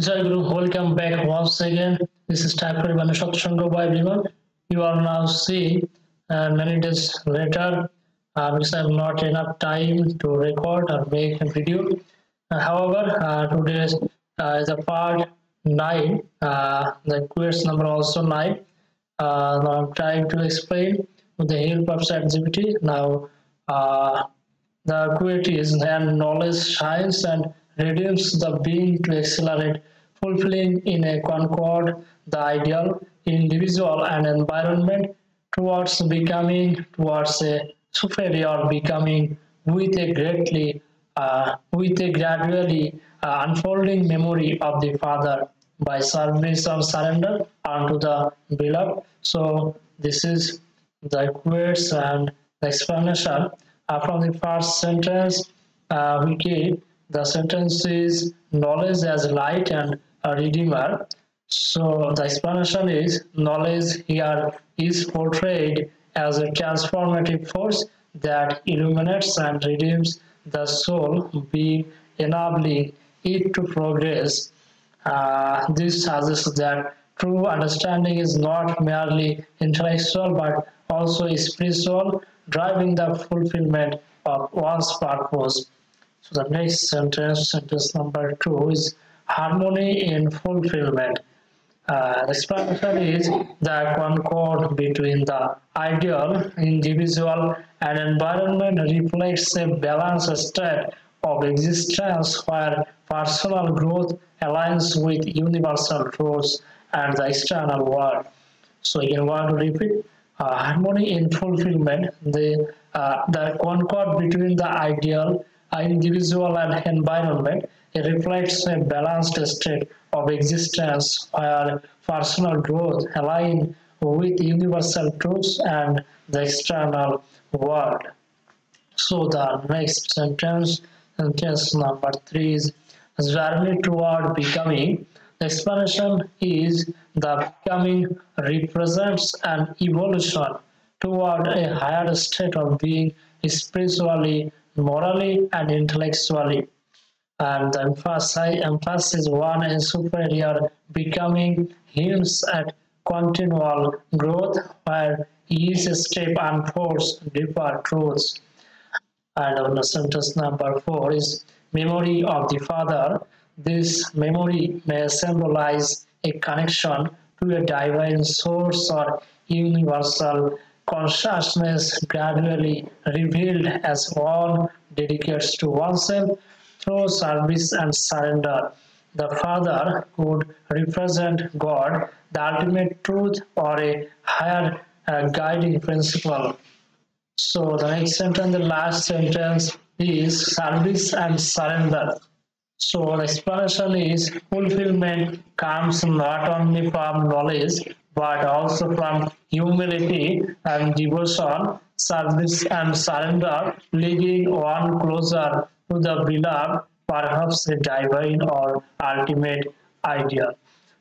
Jai Guru, welcome back once again. This is Thakur Satsanga by everyone. You are now seeing many days later because I have not enough time to record or make a video. However, today is a part 9, the quiz number also 9. Now I'm trying to explain with the help of ChatGPT. Now, the qualities and knowledge shines and redeems the being to accelerate, fulfilling in a concord the ideal individual and environment towards a superior becoming with a gradually unfolding memory of the Father by service or surrender unto the beloved. So this is the quotes and the explanation from the first sentence. We get the sentence is knowledge as light and a redeemer. So the explanation is knowledge here is portrayed as a transformative force that illuminates and redeems the soul, be enabling it to progress. This suggests that true understanding is not merely intellectual but also spiritual, driving the fulfillment of one's purpose. So the next sentence, sentence number 2, is harmony in fulfillment. The explanation is the concord between the ideal, individual, and environment reflects a balanced state of existence where personal growth aligns with universal truths and the external world. So you want to repeat harmony in fulfillment, the concord between the ideal, individual, and environment. It reflects a balanced state of existence where personal growth aligns with universal truths and the external world. So the next sentence, sentence number 3, is journey toward becoming. The explanation is the becoming represents an evolution toward a higher state of being spiritually, morally, and intellectually. And the emphasis one and superior becoming hints at continual growth where each step unfolds deeper truths. And on the sentence number 4 is memory of the Father. This memory may symbolize a connection to a divine source or universal consciousness gradually revealed as one dedicates to oneself through service and surrender. The Father could represent God, the ultimate truth, or a higher guiding principle. So the next sentence, the last sentence is service and surrender. So the explanation is fulfillment comes not only from knowledge but also from humility and devotion, service and surrender, leading one closer to the beloved, perhaps a divine or ultimate ideal.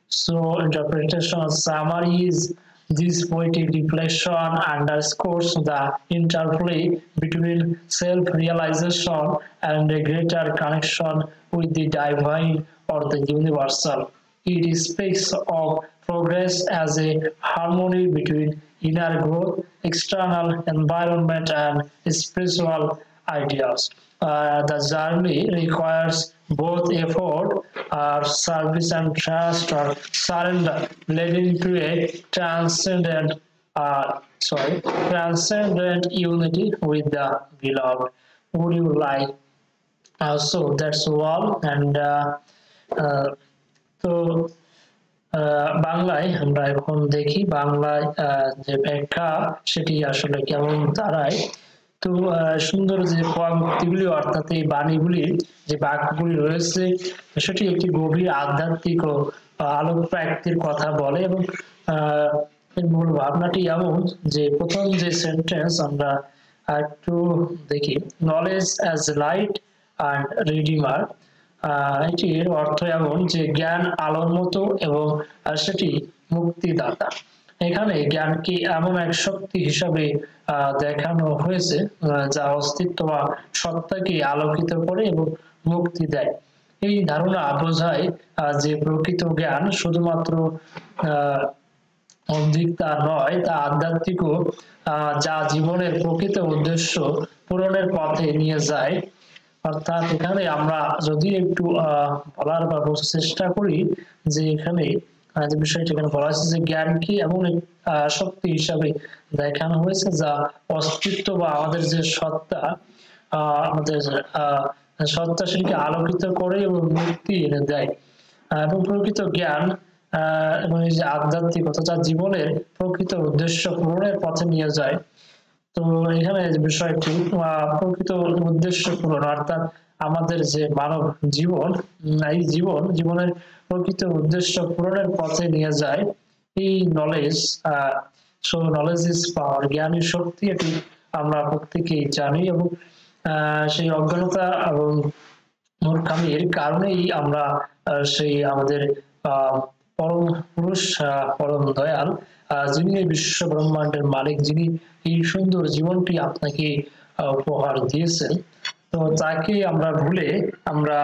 So interpretation summary is this poetic reflection underscores the interplay between self-realization and a greater connection with the divine or the universal. It speaks of progress as a harmony between inner growth, external environment, and spiritual ideas. The journey requires both effort, service, and trust or surrender, leading to a transcendent unity with the beloved. Would you like? So that's all, and তো বাংলায় আমরা এখন দেখি বাংলায় যে ব্যাখ্যা সেটি আসলে কেমন দাঁড়ায়। তো সুন্দর যে পঙ্ক্তিগুলি অর্থাৎ এই বাণীগুলি যে বাক্যগুলি রয়েছে সেটি একটি গভীর আধ্যাত্মিক ও আলোক প্রাপ্তির কথা বলে এবং এর মূল ভাবনাটি এমন যে প্রথম যে সেন্টেন্স আমরা একটু দেখি, knowledge as light and redeemer. এটির অর্থ এমন যে জ্ঞান আলোর মতো এবং সেটি মুক্তিদাতা। এখানে জ্ঞানকে এমন এক শক্তি হিসাবে দেখানো হয়েছে যা অস্তিত্ব বা সত্তাকে আলোকিত করে এবং মুক্তি দেয়। এই ধারণা বোঝায় যে প্রকৃত জ্ঞান শুধুমাত্র অধিক তা নয়, তা আধ্যাত্মিকও, যা জীবনের প্রকৃত উদ্দেশ্য পূরণের পথে নিয়ে যায়। অর্থাৎ এখানে আমরা যদি একটু বলার বা বোঝার চেষ্টা করি যে এখানে যে বিষয়টি এখানে বলা হয়েছে যে জ্ঞানকে এমন এক শক্তি হিসাবে দেখানো হয়েছে যা অস্তিত্ব বা আমাদের যে সত্তা, আমাদের সত্তা সেটিকে আলোকিত করে এবং মুক্তি এনে দেয়। এবং প্রকৃত জ্ঞান এবং এই যে আধ্যাত্মিকতা যা জীবনের প্রকৃত উদ্দেশ্য পূরণের পথে নিয়ে যায়। তো এখানে যে বিষয়টি প্রকৃত উদ্দেশ্য পূরণ, অর্থাৎ আমাদের যে মানব জীবন, এই জীবনের প্রকৃত উদ্দেশ্য পূরণের পথে নিয়ে যায় এই knowledge. So knowledge is power, জ্ঞানী শক্তি, এটি আমরা প্রত্যেকেই জানি। এবং সেই অজ্ঞানতা এবং মূর্খামির কারণেই আমরা সেই আমাদের পরম পুরুষ, পরম দয়াল, যিনি এই বিশ্ব ব্রহ্মাণ্ডের মালিক, যিনি এই সুন্দর জীবনটি আপনাকে উপহার দিয়েছেন, তো তাকে আমরা ভুলে আমরা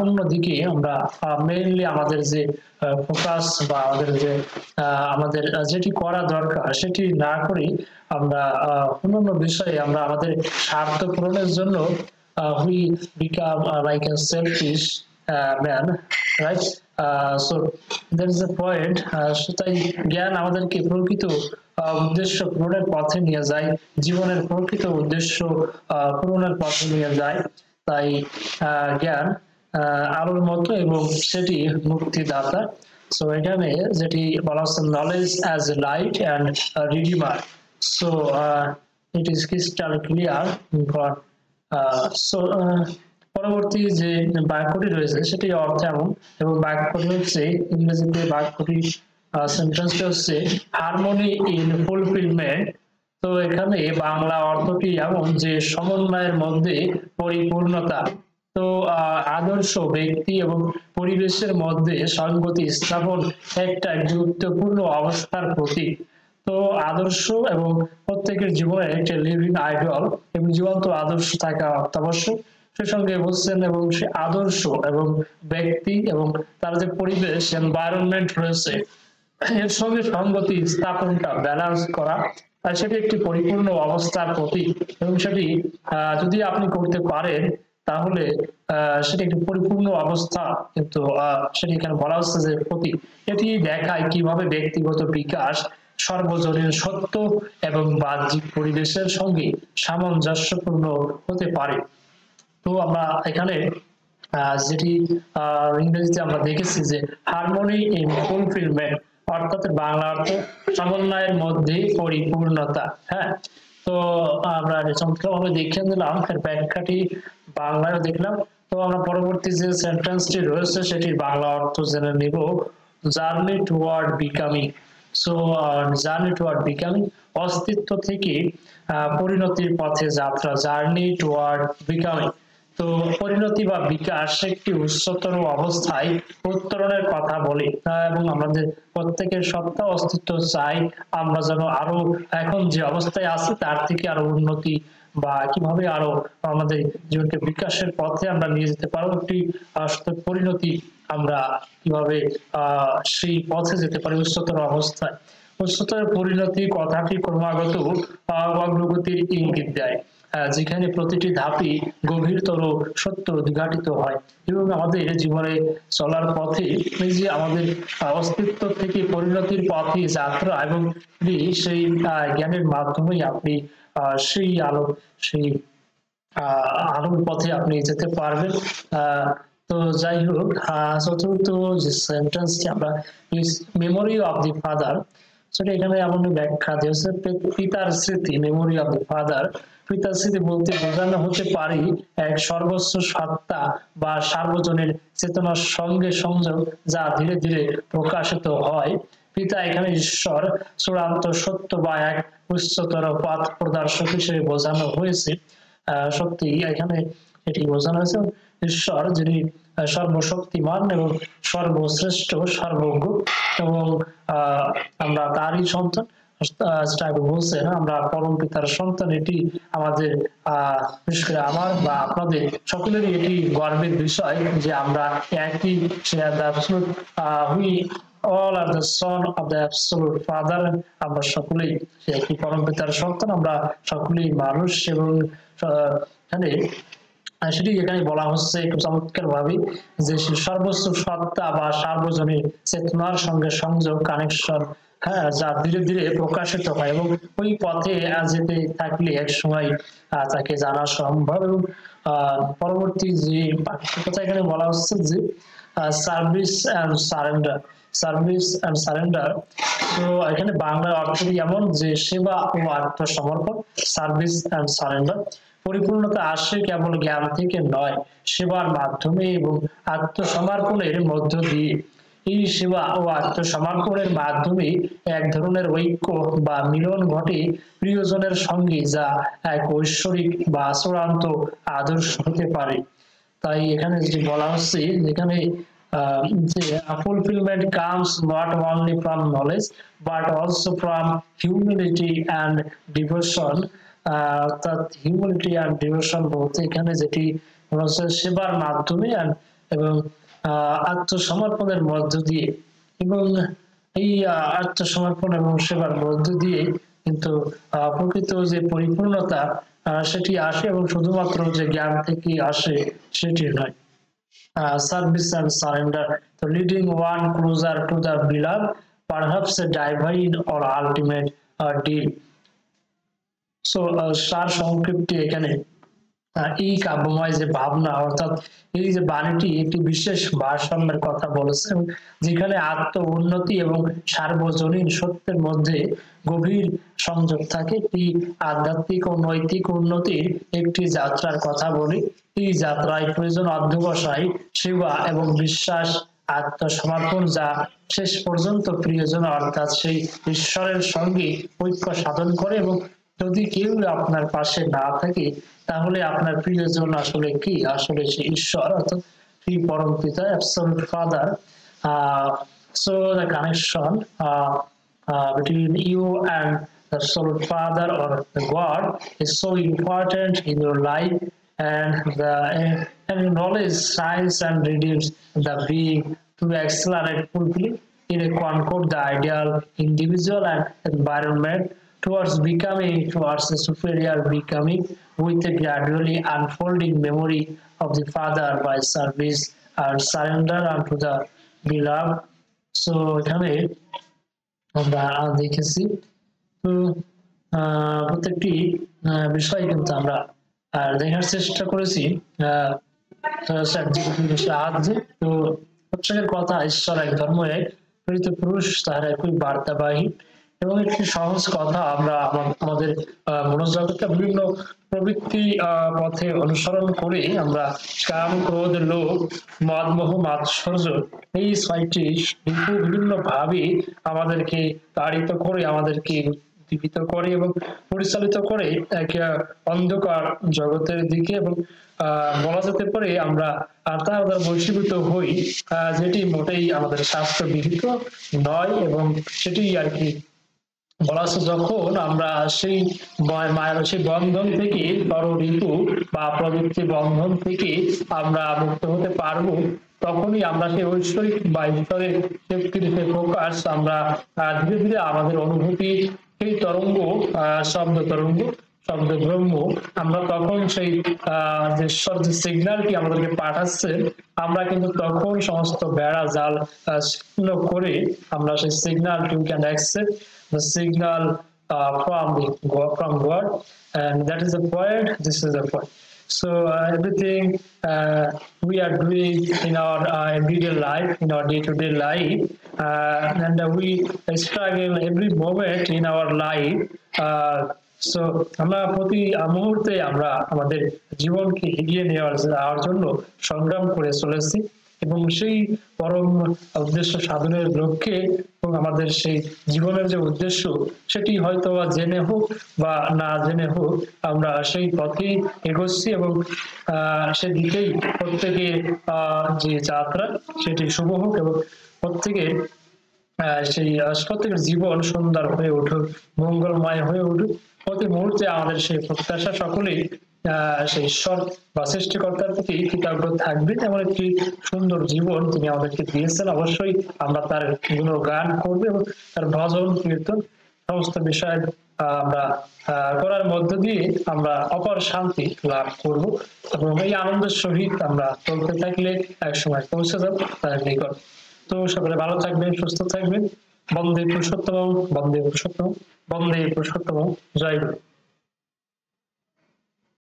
অন্যদিকে আমরা মেইনলি আমাদের যে ফোকাস বা আমাদের যে আমাদের যেটি করা দরকার সেটি না করে আমরা অন্যান্য বিষয়ে আমরা আমাদের স্বার্থ পূরণের জন্য we become like a selfish man, right? So there is a point. তাই জ্ঞান আমাদেরকে প্রকৃত উদ্দেশ্য পূরণের পথে নিয়ে যায়, জীবনের প্রকৃত উদ্দেশ্য পূরণের পথে নিয়ে যায়। তাই জ্ঞান আলোর মতো এবং সেটি মুক্তিদাতা। সো এখানে যেটি বলা হচ্ছে knowledge as a light and redeemer. So it is crystal clear for পরবর্তী যে বাক্যটি রয়েছে সেটি অর্থ এমন, এবং বাক্যটি হচ্ছে ইংরেজিতে বাক্যটি সেন্টেন্সটি হচ্ছে হারমোনি ইন ফুলফিলমেন্ট। তো এখানে বাংলা অর্থটি এমন যে সমন্বয়ের মধ্যে পরিপূর্ণতা। তো আদর্শ ব্যক্তি এবং পরিবেশের মধ্যে সংগতি স্থাপন একটা গুরুত্বপূর্ণ অবস্থার প্রতীক। তো আদর্শ এবং প্রত্যেকের জীবনে একটা লিভিং আইডল এবং জীবন্ত আদর্শ থাকা অত্যাবশ্যক। সে সঙ্গে বলছেন এবং সে আদর্শ এবং ব্যক্তি এবং তার যে পরিবেশ এনভায়রনমেন্ট রয়েছে এর সঙ্গে সংগতি স্থাপনটা ব্যালেন্স করা, সেটি একটি পরিপূর্ণ অবস্থার প্রতীক। এবং সেটি যদি আপনি করতে পারেন তাহলে সেটি একটি পরিপূর্ণ অবস্থা। কিন্তু সেটি এখানে বলা হচ্ছে যে প্রতীক, এটি দেখায় কিভাবে ব্যক্তিগত বিকাশ সর্বজনীন সত্য এবং বাহ্যিক পরিবেশের সঙ্গে সামঞ্জস্যপূর্ণ হতে পারে। তো আমরা এখানে যেটি ইংরেজিতে আমরা দেখেছি যে হারমোনি ইন ফুলফিলমেন্ট, অর্থাৎ বাংলা অর্থ সমন্বয়ের মধ্যে পরিপূর্ণতা। হ্যাঁ, তো আমরা চমৎকারভাবে দেখিয়ে দিলাম, এর ব্যাখ্যাটি বাংলায় দেখলাম। তো আমরা পরবর্তী যে সেন্টেন্সটি রয়েছে সেটির বাংলা অর্থ জেনে নিব। Journey toward becoming. So journey toward becoming, অস্তিত্ব থেকে পরিণতির পথে যাত্রা, জার্নি টুয়ার্ড বিকামিং। তো পরিণতি বা বিকাশ একটি উচ্চতর অবস্থায় উত্তরণের কথা বলে, এবং আমাদের প্রত্যেকের সত্তা অস্তিত্ব চাই আমরা যেন আরো এখন যে অবস্থায় আছি তার থেকে আরো উন্নতি বা কিভাবে আরো আমাদের জীবনকে বিকাশের পথে আমরা নিয়ে যেতে পারবো, একটি পরিণতি আমরা কিভাবে সেই পথে যেতে পারি উচ্চতর অবস্থায়। উচ্চতর পরিণতি কথাটি ক্রমাগত অগ্রগতির ইঙ্গিত দেয়, যেখানে প্রতিটি ধাপই গভীরতর সত্য উদ্ঘাটিত হয় এবং আমাদের জীবনে চলার পথে এই যে আমাদের অস্তিত্ব থেকে পরিণতির পথে যাত্রা, এবং সেই জ্ঞানের মাধ্যমেই আপনি সেই আলোর পথে আপনি যেতে পারবেন। তো যাই হোক, চতুর্থ যে সেন্টেন্সটি আমরা মেমোরি অফ দি ফাদার, সেটা এখানে এমন ব্যাখ্যা দিয়েছে পিতার স্মৃতি, মেমোরি অফ দি ফাদার। পিতার স্মৃতি বলতে বোঝানো হতে পারে এক সর্বোচ্চ সত্তা বা সার্বজনীন চেতনার সঙ্গে সংযোগ যা ধীরে ধীরে প্রকাশিত হয়। পিতা এখানে ঈশ্বর, চূড়ান্ত সত্য বা এক উচ্চতর পথ প্রদর্শক হিসেবে বোঝানো হয়েছে। সত্যি এখানে এটি বোঝানো হয়েছে ঈশ্বর যিনি সর্বশক্তিমান এবং সর্বশ্রেষ্ঠ, সর্বজ্ঞ, এবং আমরা তারই সন্তান। বলছেন আমরা পরম পিতার সন্তান, এটি আমাদের বিশেষ করে আমার বা আপনাদের সকলেরই এটি গর্বের বিষয় যে আমরা একই we all are the son of the absolute father, আমরা সকলেই একই পরম পিতার সন্তান, আমরা সকলেই মানুষ। এবং এখানে সেটি এখানে বলা হচ্ছে একটু চমৎকার ভাবে যে সর্বোচ্চ সত্তা বা সার্বজনীন চেতনার সঙ্গে সংযোগ কানেকশন, হ্যাঁ, যা ধীরে ধীরে প্রকাশিত হয় এবং ওই পথে যেতে থাকলে এক সময় তাকে জানা সম্ভব। এবং পরবর্তী যে কথা এখানে বলা হচ্ছে যে service and surrender, service and surrender. তো এখানে বাংলার অর্থ এমন যে সেবা ও আত্মসমর্পণ, সার্ভিস অ্যান্ড সারেন্ডার। পরিপূর্ণতা আসে কেবল জ্ঞান থেকে নয়, সেবার মাধ্যমে এবং আত্মসমর্পণের মধ্য দিয়ে। এই সেবা ও আত্মসমর্পণের মাধ্যমে এক ধরনের ঐক্য বা মিলন ঘটে প্রিয়জনের সঙ্গে, যা এক ঐশ্বরিক বা চূড়ান্ত আদর্শ হতে পারে। তাই এখানে যেটি বলা হচ্ছে যেখানে যে fulfillment comes not only from knowledge but also from humility and devotion, অর্থাৎ হিউম্যানিটি অ্যান্ড ডিভোশন বলতে এখানে যেটি সেবার মাধ্যমে এবং আত্মসমর্পণের মধ্য দিয়ে। এবং এই আত্মসমর্পণ এবং সেবার মধ্য দিয়ে কিন্তু প্রকৃত যে পরিপূর্ণতা সেটি আসে, এবং শুধুমাত্র যে জ্ঞান থেকে আসে সেটি নয়। Service and surrender, so leading one closer to the beloved, perhaps a divine or ultimate deal. So সার সংক্ষিপ্ত এখানে এই কাব্যময় যে ভাবনা, অর্থাৎ এই যে বাণীটি একটি বিশেষ ভারসাম্যের কথা বলেছে, যেখানে আত্ম উন্নতি এবং সার্বজনীন সত্যের মধ্যে গভীর সংযোগ থাকে। একটি আধ্যাত্মিক ও নৈতিক উন্নতির একটি যাত্রার কথা বলি। এই যাত্রায় প্রয়োজন অধ্যবসায়, সেবা এবং বিশ্বাস, আত্মসমর্পণ, যা শেষ পর্যন্ত প্রিয়জন অর্থাৎ সেই ঈশ্বরের সঙ্গে ঐক্য সাধন করে। এবং যদি কেউ আপনার পাশে না থাকে তাহলে আপনার প্রিয়জন আসলে কি? আসলে সে ঈশ্বর, অর্থাৎ শ্রী পরম পিতা, absolute father. So the connection between you and the absolute father or the God is so important in your life, and knowledge, science, and redeems the being to accelerate fulfilling in a concord the ideal individual and environment towards becoming, towards a superior becoming, with a gradually unfolding memory of the Father by service and surrender unto the beloved. So এখানে আমরা দেখেছি তো প্রত্যেকটি বিষয় কিন্তু আমরা দেখার চেষ্টা করেছি সাহায্যে। তো প্রত্যেকের কথা ঈশ্বর এক, ধর্ম এক, প্রেরিত পুরুষ তাহার একই বার্তাবাহী। এবং একটি সহজ কথা, আমরা আমাদের মনোজগৎকে বিভিন্ন প্রবৃত্তি পথে অনুসরণ করে আমরা কাম, ক্রোধ, লোভ, মদ, মোহ, মাৎসর্য, এই ছয়টি বিভিন্ন ভাবে আমাদেরকে তাড়িত করে, আমাদেরকে উদ্দীপিত করে এবং পরিচালিত করে এক অন্ধকার জগতের দিকে। এবং বলা যেতে পারে আমরা তার বশীভূত হই, যেটি মোটেই আমাদের শাস্ত্র বিহিত নয়। এবং সেটি আর কি বলা আছে, যখন আমরা সেই মায়ের সেই বন্ধন থেকে, ঋতু বা প্রবৃত্তি বন্ধন থেকে আমরা মুক্ত হতে পারবো, তখনই আমরা সেই ঐশ্বরিক বা ঈশ্বরের শক্তির যে প্রকাশ আমরা ধীরে ধীরে আমাদের অনুভূতি, সেই তরঙ্গ, শব্দ তরঙ্গ, শব্দ ব্রহ্ম, আমরা তখন সেই যে সিগন্যালটি আমাদেরকে পাঠাচ্ছে, আমরা কিন্তু তখন সমস্ত বেড়া জাল ছিন্ন করে আমরা সেই সিগন্যালটি we can accept the signal from God, and that is the point. This is the point. So everything we are doing in our everyday life, in our day-to-day life, and we struggle every moment in our life. So আমরা প্রতি মুহূর্তে আমরা আমাদের জীবনকে এগিয়ে নেওয়ার জন্য সংগ্রাম করে চলেছি, এবং সেই পরম উদ্দেশ্য সাধনের লক্ষ্যে এবং আমাদের সেই জীবনের যে উদ্দেশ্য, সেটি হয়তো জেনে হোক বা না জেনে হোক আমরা সেই পথেই এগোচ্ছি। এবং সেদিকেই প্রত্যেকের যে যাত্রা সেটি শুভ হোক, এবং প্রত্যেকের সেই প্রত্যেকের জীবন সুন্দর হয়ে উঠুক, মঙ্গলময় হয়ে উঠুক। প্রতি মুহূর্তে আমাদের সেই প্রত্যাশা সকলেই সেই ঈশ্বর বা সৃষ্টিকর্তার প্রতি কৃতজ্ঞ থাকবে, এমন একটি সুন্দর জীবন তিনি আমাদেরকে দিয়েছেন। অবশ্যই আমরা তার গুণগান করবো এবং তার ভজন কীর্তন সমস্ত বিষয় আমরা করার মধ্য দিয়ে আমরা অপার শান্তি লাভ করব এবং এই আনন্দের সহিত আমরা চলতে থাকলে এক সময় পৌঁছে যাব তার নিকট। তো সকলে ভালো থাকবেন, সুস্থ থাকবেন। বন্দে পুরুষোত্তম, বন্দে পুরুষোত্তম, বন্দে পুরুষোত্তম। জয় গুরু।